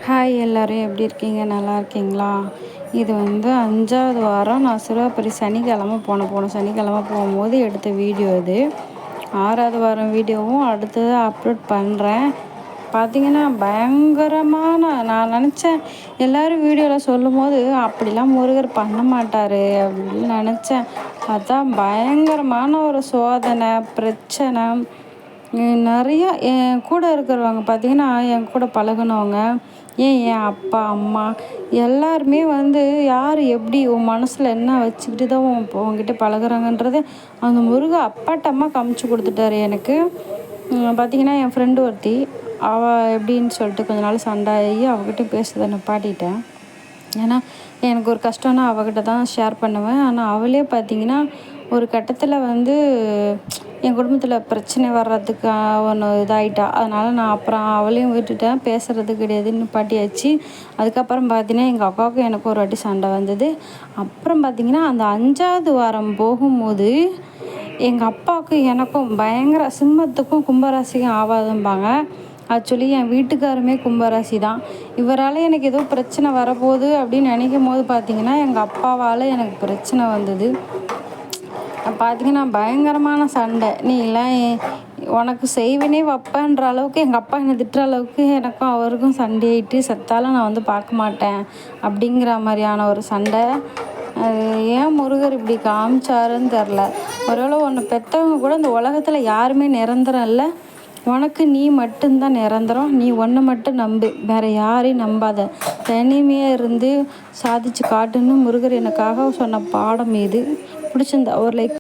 Hi எல்லோரும் எப்படி இருக்கீங்க? நல்லா இருக்கீங்களா? இது வந்து 5வது வாரம் நான் சிறுவாபுரி சனிக்கிழமை போன சனிக்கிழமை போகும்போது எடுத்த வீடியோ இது. 6வது வாரம் வீடியோவும் அடுத்தது அப்லோட் பண்ணுறேன். பார்த்திங்கன்னா பயங்கரமான நான் நினச்சேன் எல்லோரும் வீடியோவில் சொல்லும்போது அப்படிலாம் முருகர் பண்ண மாட்டார் அப்படின்னு நினச்சேன். பார்த்தா பயங்கரமான ஒரு சோதனை பிரச்சனை. நிறையா என் கூட இருக்கிறவங்க பார்த்திங்கன்னா என் கூட பழகுனவங்க, என் அப்பா அம்மா எல்லாருமே வந்து யார் எப்படி உன் மனசில் என்ன வச்சுக்கிட்டு தான் உன்கிட்ட பழகுறாங்கன்றதை அந்த முருக அப்பட்டமாக காமிச்சு கொடுத்துட்டாரு எனக்கு. பார்த்திங்கன்னா என் ஃப்ரெண்டு ஒருத்தி, அவள் எப்படின்னு சொல்லிட்டு கொஞ்ச நாள் சண்டை ஆகி அவகிட்ட பேசுறதை நிப்பாட்டிட்டேன். ஏன்னா எனக்கு ஒரு கஷ்டம்னா அவகிட்ட தான் ஷேர் பண்ணுவேன். ஆனால் அவளே பார்த்திங்கன்னா ஒரு கட்டத்தில் வந்து என் குடும்பத்தில் பிரச்சனை வர்றதுக்கு ஒன்று இதாகிட்டா. அதனால் நான் அப்புறம் அவளையும் விட்டுட்டேன், பேசுகிறது கிடையாது, நிப்பாட்டியாச்சு. அதுக்கப்புறம் பார்த்தீங்கன்னா எங்கள் அக்காவுக்கும் எனக்கும் ஒரு வாட்டி சண்டை வந்தது. அப்புறம் பார்த்திங்கன்னா அந்த 5வது வாரம் போகும்போது எங்கள் அப்பாவுக்கும் எனக்கும் பயங்கர சிம்மத்துக்கும் கும்பராசிக்கும் ஆகாதும்பாங்க. ஆக்சுவலி என் வீட்டுக்காருமே கும்பராசி தான். இவரால் எனக்கு ஏதோ பிரச்சனை வரப்போகுது அப்படின்னு நினைக்கும் போது பார்த்திங்கன்னா எங்கள் அப்பாவால் எனக்கு பிரச்சனை வந்தது. பார்த்திங்கன்னா பயங்கரமான சண்டை. நீலாம் உனக்கு செய்வினே வைப்பேன்ற அளவுக்கு எங்கள் அப்பா என்னை திட்டுற அளவுக்கு எனக்கும் அவருக்கும் சண்டையிட்டு செத்தாலும் நான் வந்து பார்க்க மாட்டேன் அப்படிங்கிற மாதிரியான ஒரு சண்டை. அது ஏன் முருகர் இப்படி காமிச்சாருன்னு தெரில. ஒருவேளை ஒன்று பெற்றவங்க கூட இந்த உலகத்தில் யாருமே நிரந்தரம் இல்லை, உனக்கு நீ மட்டும்தான் நிரந்தரம், நீ ஒன்றை மட்டும் நம்பு, வேறு யாரையும் நம்பாத, தனிமையாக இருந்து சாதிச்சு காட்டுன்னு முருகர் எனக்காக சொன்ன பாடம் இது. பிடிச்சிருந்தா ஒரு லைக்.